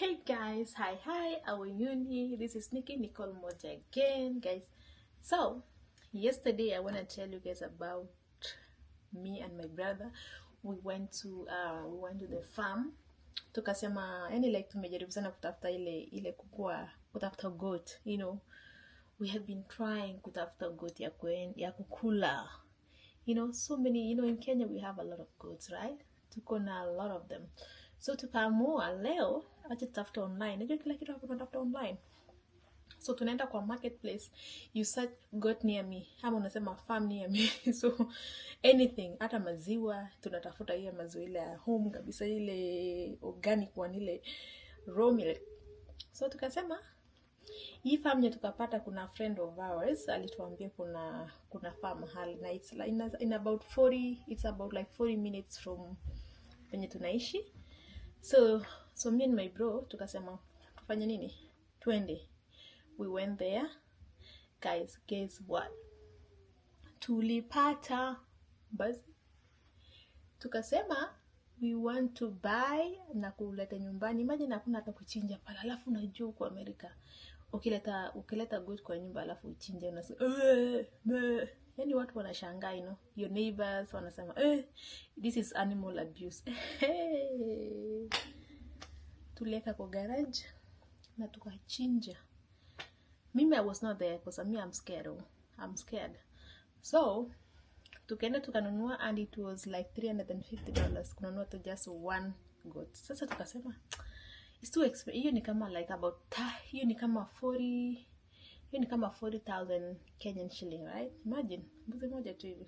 Hey guys, hi, how are you? This is Nikki Nicole Moja again, guys. So yesterday I want to tell you guys about me and my brother. We went to the farm. Tukasema like tumejaribu sana kutafuta ile kutafuta goat, we have been trying kutafuta goat ya kukula. So many, in Kenya we have a lot of goats, right? Tuko na a lot of them. So tukaamua leo acha tutafuta online. Unajua kila kitu hapo tunatafuta online. So tunaenda kwa marketplace, you search goat near me, ama unasema farm near me. So anything, hata maziwa, tunatafuta ile maziwa ile home kabisa, ile organic one, ile raw milk. So tukasema hii farm yetu tukapata, kuna friend of ours alituambia kuna farm mahali na it's in about 40 minutes from penye tunaishi. So me and my bro tukasema tufanye nini? Twende. We went there. Guys, guess what? Tulipata basi. Tukasema we want to buy na kuleta nyumbani. Imagine hakuna hata kuchinja pale. Alafu unajua huko Amerika ukileta goat kwa nyumba alafu uchinje unasema yani watu wanashangaa, your neighbors wanasema this is animal abuse. Tulieka kwa garage na tukachinja. Mimi I was not there because I'm scared. So tukaenda tukanunua and it was like $350 kununua to just one goat. Sasa tukasema it's too expensive. Hiyo ni kama like hiyo ni kama 40,000 Kenyan shilling, right? Imagine mbuzi moja tu hivi.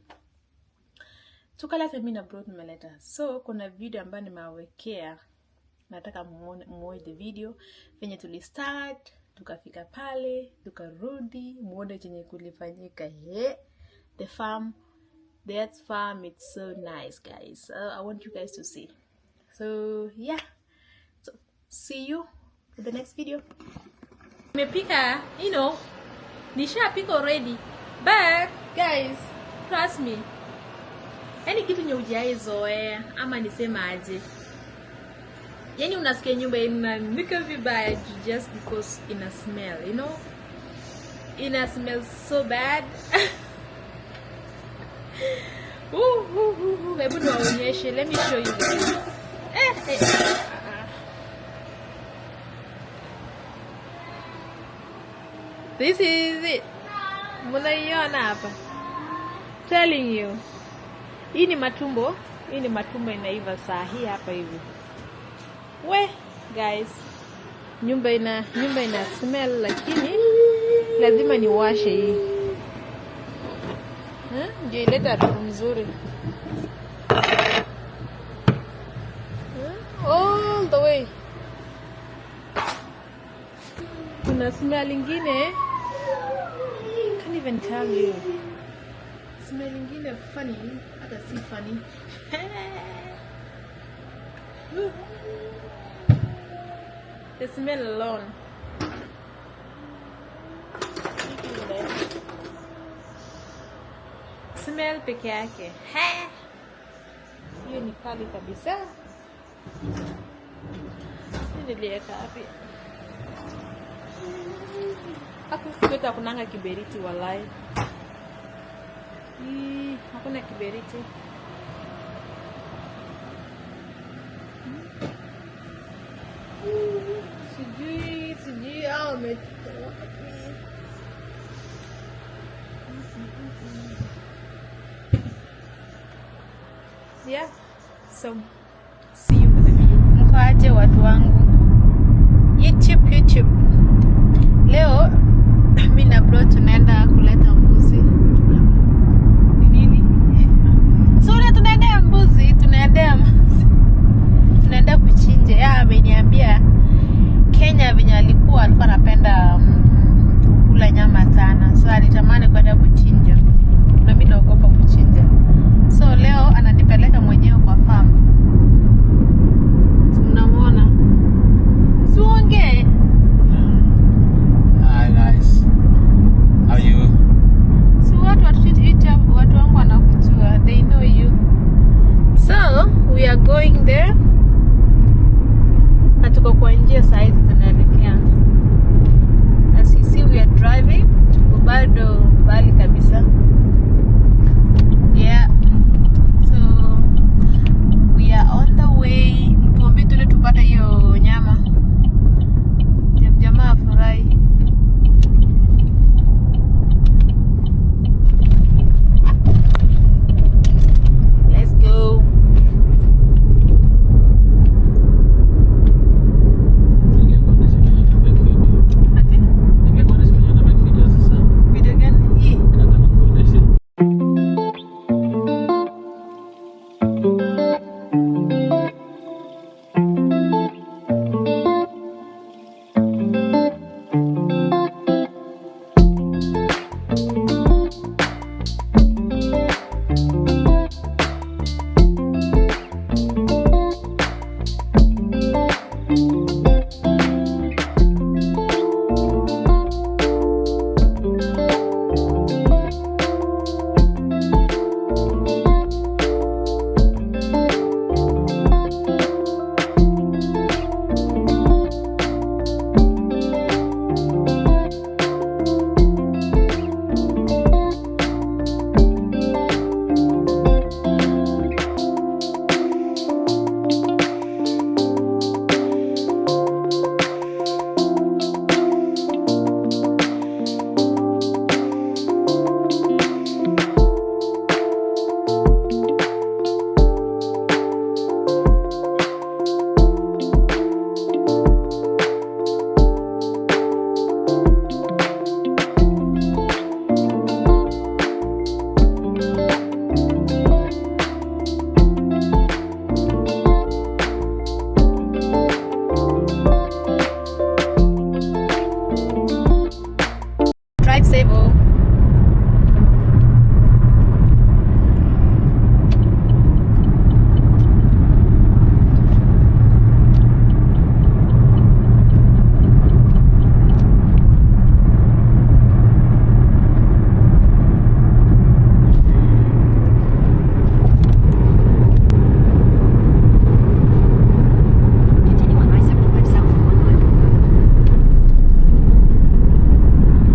Tukaleta mimi na bro tumeleta. So kuna video ambayo nimewekea, nataka muone the video venye tulistart, tukafika pale, tukarudi, muone chenye kulifanyika. The farm, that farm, it's so nice, guys. I want you guys to see. So yeah, so see you in the next video. Nimepika, nishapika already, but guys, trust me, yani kitu nye hujaizoea ama nisema aje, yani unasikia nyumba inanuka vibaya just because ina smell, ina smell so bad. Hebu niwaonyeshe, let me show you guys. This is it. Mnaiona hapa. Telling you. Hii ni matumbo inaiva saa hii hapa hivi. Guys. Nyumba ina smell, lakini lazima niwashe hii. Ndio ileta harufu nzuri. All the way. Kuna smell ingine, can't even tell you. Smell ingine funny, hata si funny. The smell alone. Smell peke yake. Hiyo ni kali kabisa. Niliweka hapo. Hakufuta kunanga kiberiti walai. Hakuna kiberiti. Sijui au umetoa. Yeah. So see you in the video. Mkoaje watu wangu YouTube. Leo mimi na bro tunaenda kuleta mbuzi. Ni nini? Sura tunaenda mbuzi, tunaenda kuchinja. Ameniambia Kenya venye alikuwa anapenda kula nyama sana. So alitamani kwenda kuchinja. Na mimi naogopa kuchinja. So leo ananipeleka mwenyewe kwa farm. Tunamwona. Suonge. Nice. How are you? So watu wangu wanakujua. They know you. So we are going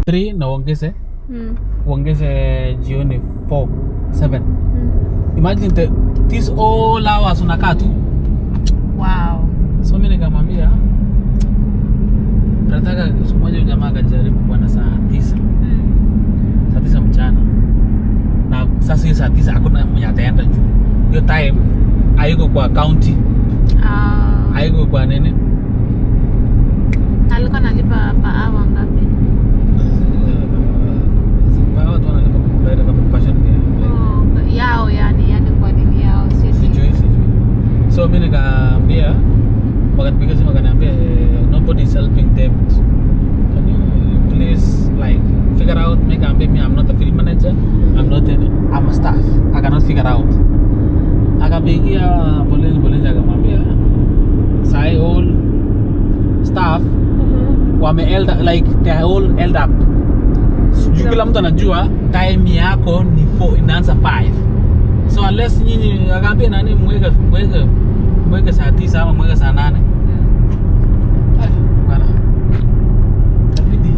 3 na uongeze jioni 4 7. Imagine this all hours unakaa tu. Wow. So mimi nikamwambia nataka siku moja jamaa akajaribu bwana saa 9. Saa 9 mchana. Na sasa hiyo saa 9 hakuna mwenye ataenda juu. Hiyo time haiko kwa county. Haiko kwa nini? Alikuwa analipa pa hour ngapi? Watu wanalipa kwa passion yao yani kwa nini yao sijui. So mimi nikaambia wakanipiga simu wakaniambia nobody is helping David. Can you please like figure out, make me, I'm not a field manager, I'm a staff, I cannot figure out. Akapigia polisi akamwambia sai all staff wame like they are all held up. Kila mtu anajua time yako ni 4 inaanza 5. So unless nyinyi akaambia nani mweke saa 9 ama mweke saa 8. Bana. Kabidi.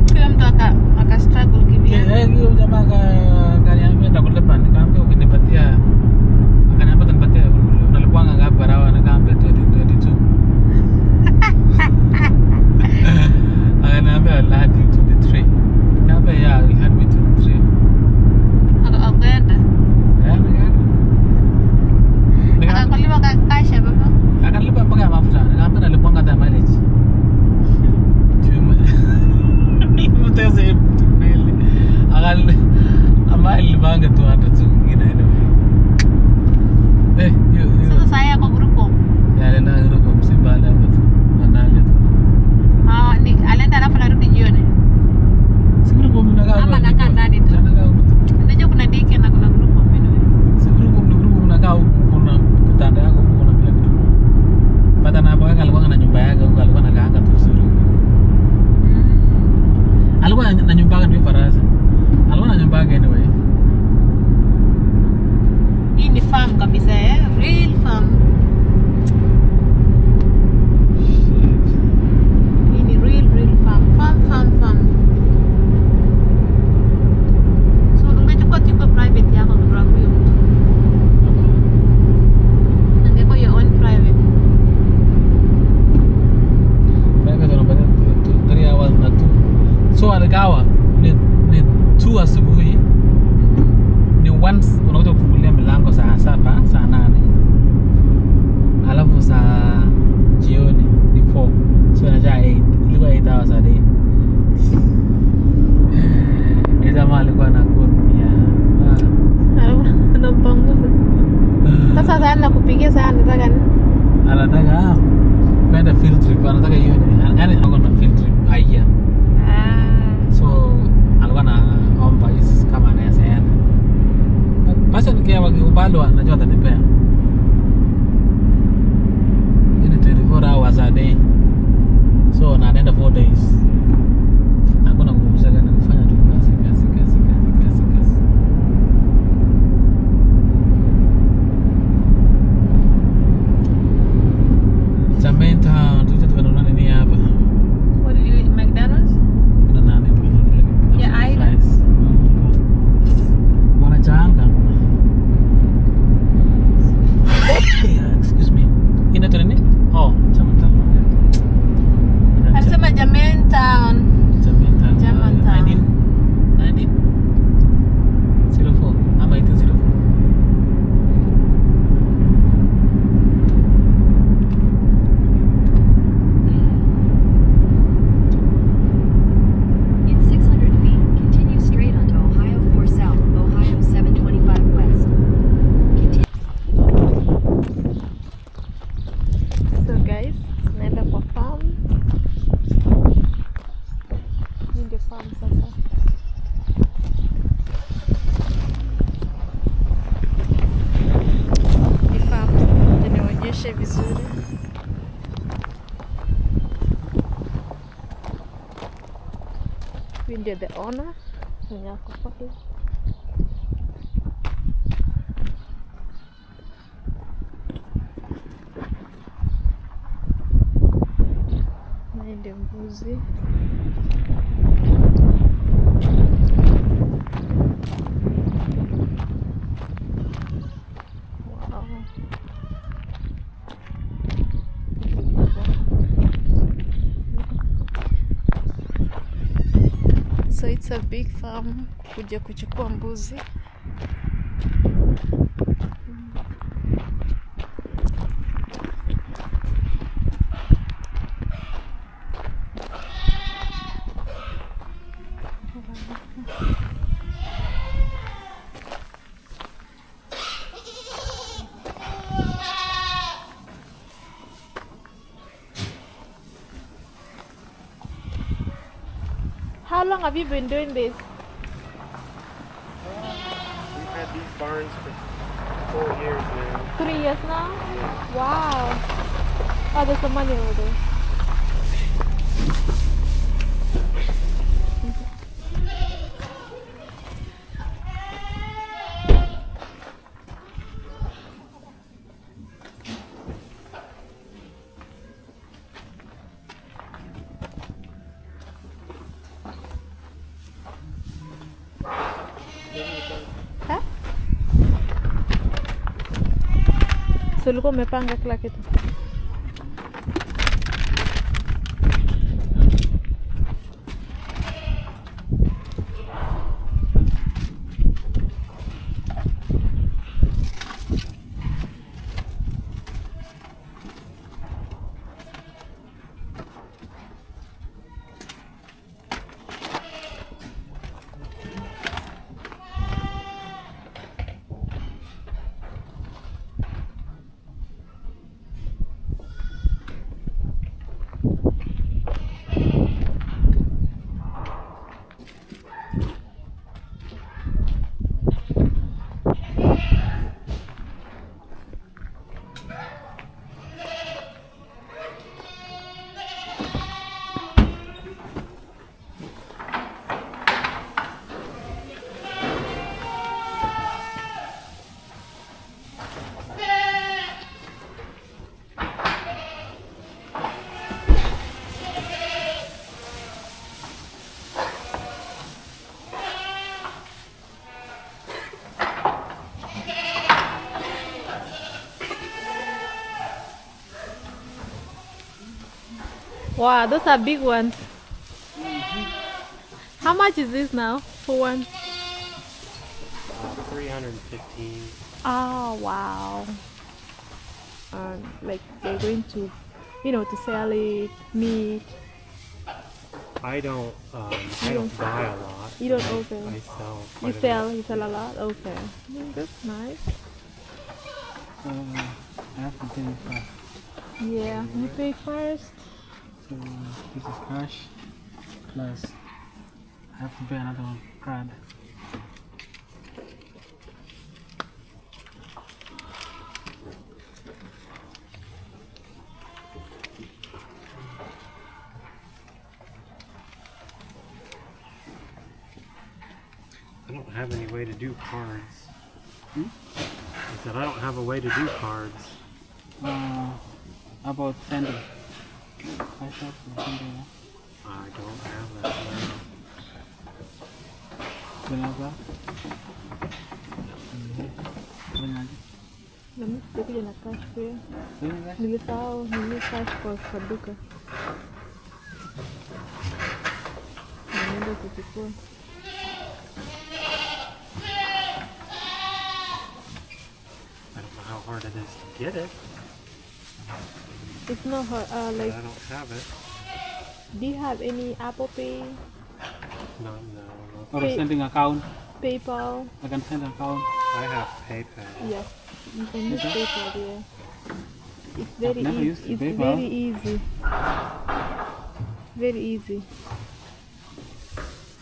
Kila mtu aka struggle kivyake. Hiyo jamaa akaniambia nitakulipa, nikamwambia ukinipatia akaniambia utanipatia unalipanga ngapi barawa, nikamwambia 22. Akaniambia I'll add you 23. Nikamwambia yeah, he had me 23. Akaenda. Akalipa kasha baba. Akalipa mpaka ya mafuta. Nikamwambia nalipanga hata mileage. Mtese kweli. Ama ilibanga 200 tu ngine. Sasa saya yako grupo. Ya na grupo msibala hapo tu. Manale tu. Ni alienda alafu narudi jioni. Si grupo mnakaa. Ama nakaa ndani tu. Unajua kuna dike na kuna grupo mimi. Si grupo mnakaa huko, kuna kitanda yako, kuna kila kitu. Pata na hapo alikuwa na nyumba yake huko, alikuwa anakaanga tu vizuri. Alikuwa na nyumba yake ndio farasa. Alikuwa na nyumba yake anyway. Hii ni farm kabisa real farm. Hii ni real farm. So ungechukua tiko private yako kwa huyo mtu. Angekuwa your own private. Private unapata 3 hours na 2. So alikawa ni 2 asubuhi. Ni once unakuja kufungulia milango saa 7, saa 8. Alafu saa jioni ni 4. So inajaa 8. Ilikuwa 8 hours a day. Jamaa alikuwa anakunia. Anapanguza. Sasa sana kupigia sana nataka nini? Anataka kwenda field trip, anataka hiyo. Yaani ako na field trip haya. So alikuwa anaomba hizi kama anaweza enda. Basi nikia wakikubali anajua atanipea. Ini 24 hours a day. So na anaenda 4 days. Hakuna kupumzika na kufanya tu kazi. Jamaica, tukanunua nini hapa? What did you eat? McDonald's? Kuna nani? Yeah, I know. Wanachanga. Excuse me. Inaitwa nini? Oh, Jamaica. Alisema Jamaica. 1904 ama 1804. Vizuri. Hii ndio the owner mwenye ako pale. Na ndio mbuzi. So it's a big farm kuja kuchukua mbuzi. How long have you been doing this? We've had these barns for 4 years now. 3 years now? Yeah. Wow. Oh, there's some money over there. Huh? So ulikuwa umepanga kila kitu? Wow, those are big ones. How much is this now for one? 315. Oh, wow. Like they're going to, to sell it, meat. I don't buy a lot. You don't, okay. I sell. You quite a sell, bit. you sell a lot? Okay. That's nice. I have to pay first. Yeah, you pay first. So this is cash plus I have to pay another card. I don't have any way to do cards. I said I don't have a way to do cards. About sending. I shop or something. I don't have that now. Whenever. Mimi sikuja na cash pia. Whenever. Nilisahau nili cash kwa duka. Nienda kuchukua. I don't know how hard it is to get it. It's not hard, But like, I don't have it. do you have any Apple Pay, No. Or Pay- sending account. PayPal? I can send account. I have PayPal. Yes, you can use Okay. PayPal, yeah. It's very never easy. used It's PayPal. very easy. Very easy.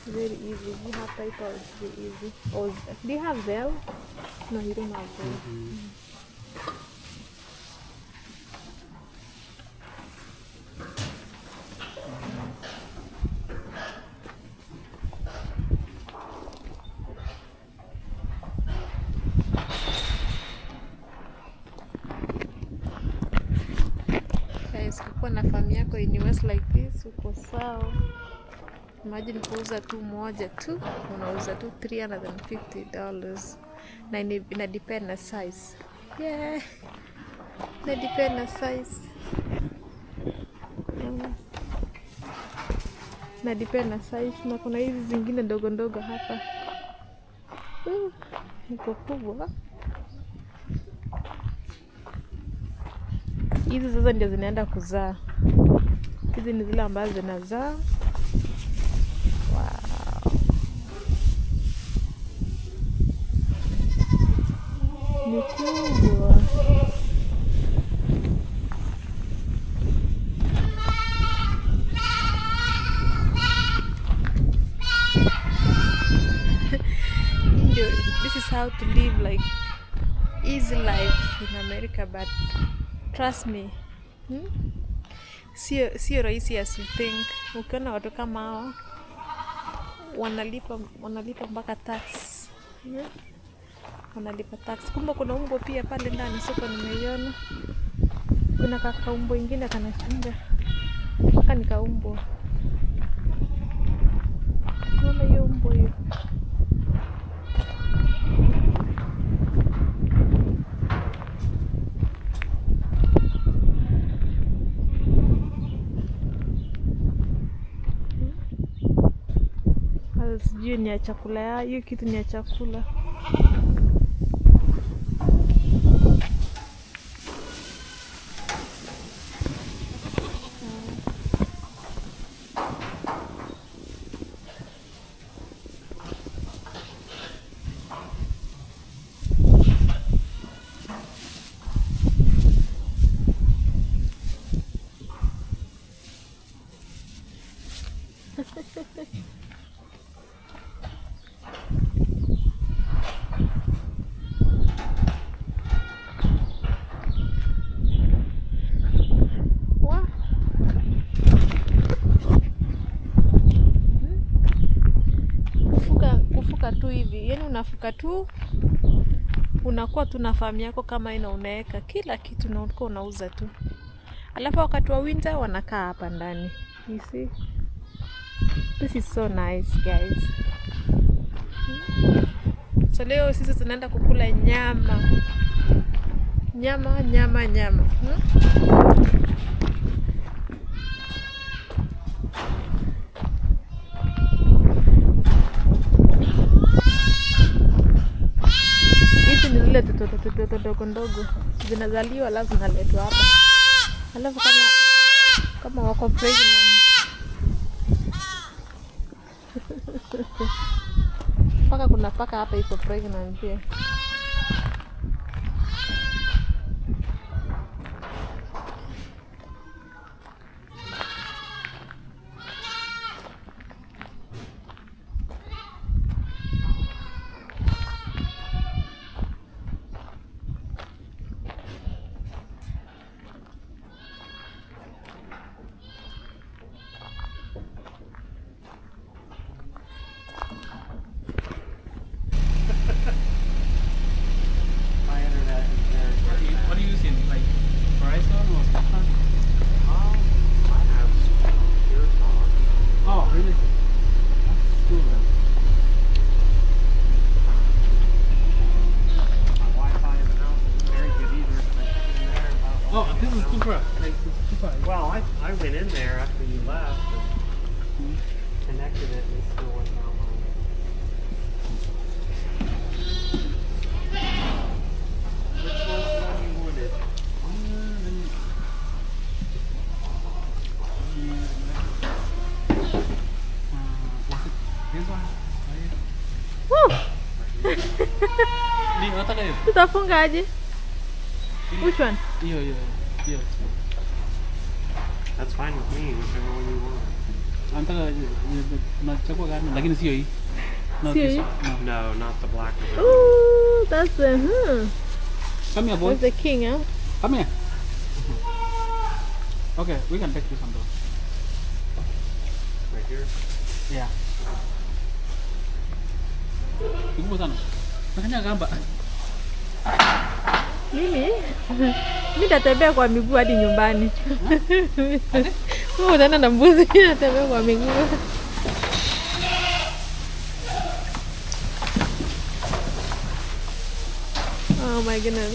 Very easy. You have PayPal, it's very easy. Or do you have Zelle? No, you don't have Zelle. Guys, kukuwa na farm yako in US like this, uko sawa. Imagine kuuza tu moja tu, unauza tu $350. Na ina depend na size. Yeah. Ina depend na size. na depend na size, na kuna hizi zingine ndogo ndogo hapa. Iko kubwa. Hizi sasa ndio zinaenda kuzaa. Hizi ni zile ambazo zinazaa. Wow. Ni kubwa. This is how to live like easy life in America, but trust me, sio rahisi as you think. Ukiona watu kama hawa wanalipa mpaka tax. Wanalipa tax. Kumbe kuna umbo pia pale ndani, soko nimeiona. Kuna kakaumbo ingine kanachunga. Mpaka ni kaumbo. Unaona hiyo umbo hiyo. Sijui ni ya chakula ya hiyo kitu, ni ya chakula. Tu hivi, yani unafuka tu, unakuwa tu na farm yako kama ina, unaweka kila kitu na uko unauza tu. Alafu wakati wa winter wanakaa hapa ndani. You see? This is so nice, guys. So leo sisi tunaenda kukula nyama. Nyama. Toto ndogo zinazaliwa, alafu zinaletwa hapa. Alafu kama wako pregnant. Paka kuna paka hapa iko pregnant pia. Well, I went in there after you left and connected it and it still wasn't online. Which was the one you wanted? This one? Woo! Ni nataka hiyo. Tutafungaje? Which one? Hiyo. That's fine with me, whichever one you want. Nataka nachagua gani, lakini sio hii. Sio hii? No, not the black one. Ooh, that's the Come here, boy. That's the king, huh? Come here. Okay, we can take this one though. Right here? Yeah. Ikupo sana. Nakanya gamba. Mimi nitatembea kwa miguu hadi nyumbani. Wewe unaenda na mbuzi, nitatembea kwa miguu. Oh my goodness.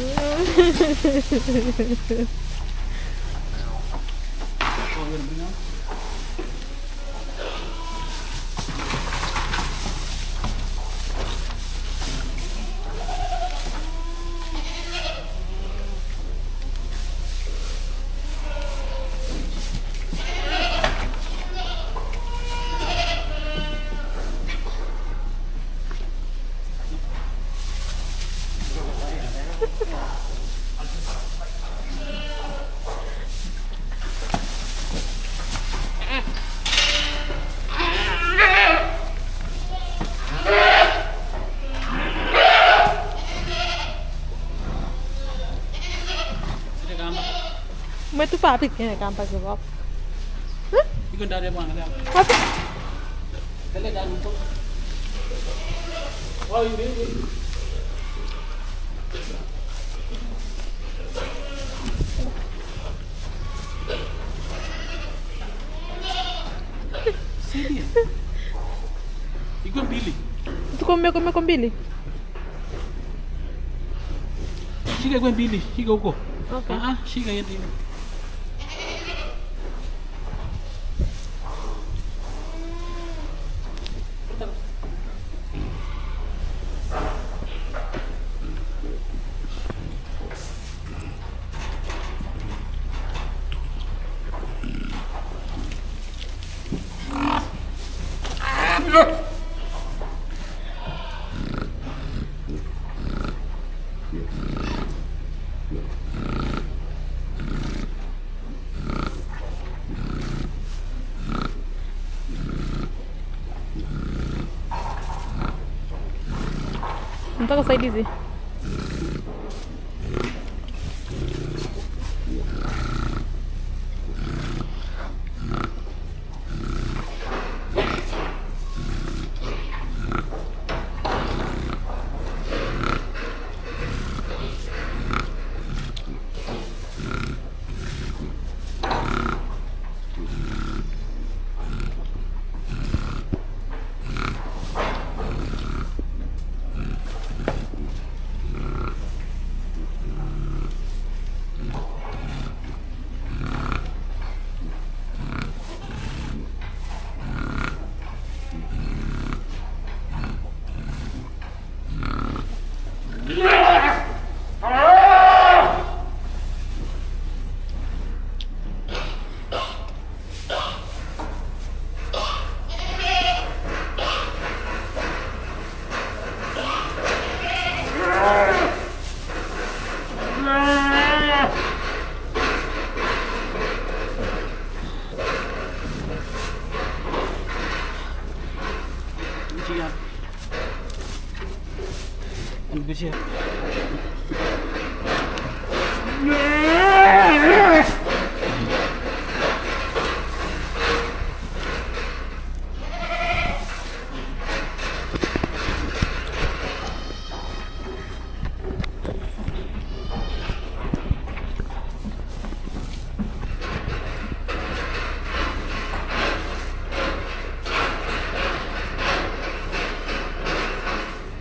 papi kene kampa give up. You can dare one. Papi. Tell it down. Oh, you did. Celia. Iko mbili. Tuko mmeko mbili. Shika kwa mbili. Shika huko. Okay. Shika yeye. Nataka usaidizi.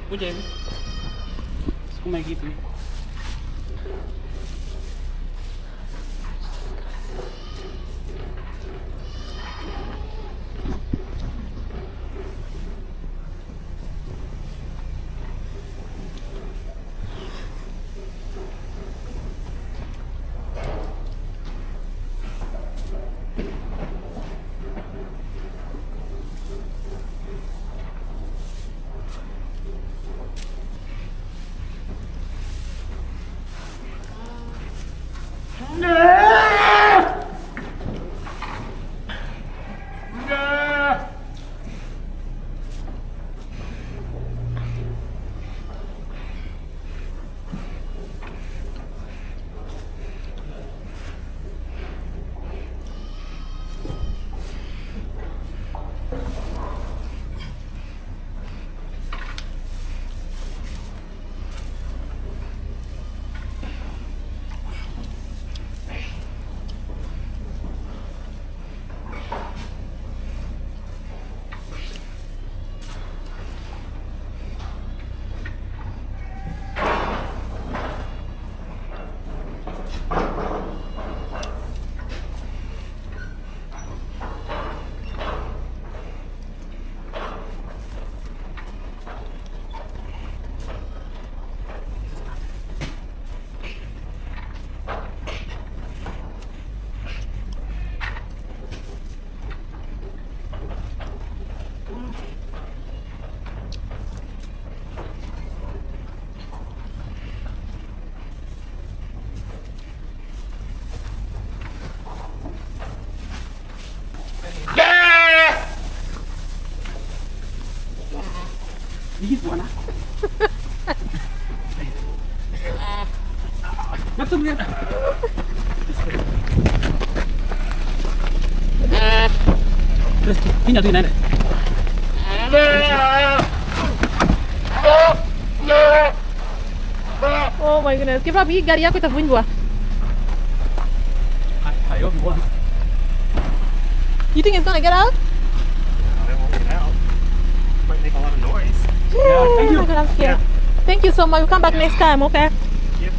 Good. Como é que é? Finya tu inaenda. Oh my goodness. Give up, hii gari yako itavunjwa. I hope you won't. You think it's gonna get out? They won't get out. Might make a lot of noise. Yeah, thank you. Oh my God, I'm scared. Thank you so much. We'll come back next time, okay? Yep.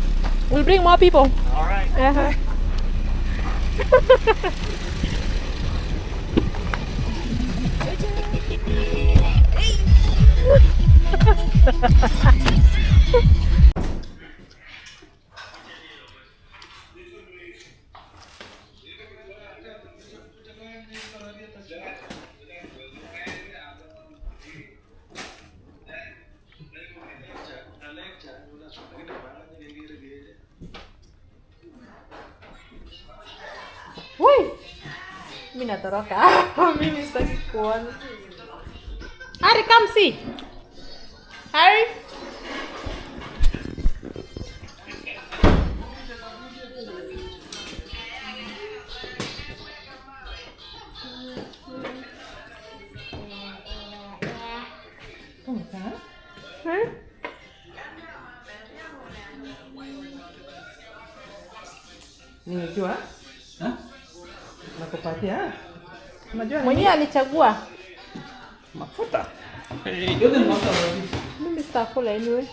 We'll bring more people. All right. Uh-huh. Woi, mimi natoroka. Mimi sitaki kuona. Harry, come see. Harry. Nimejua nakupatia. Unajua Mwenyewe alichagua. mafuta. Yote ni mafuta. Mimi sitakula anyway.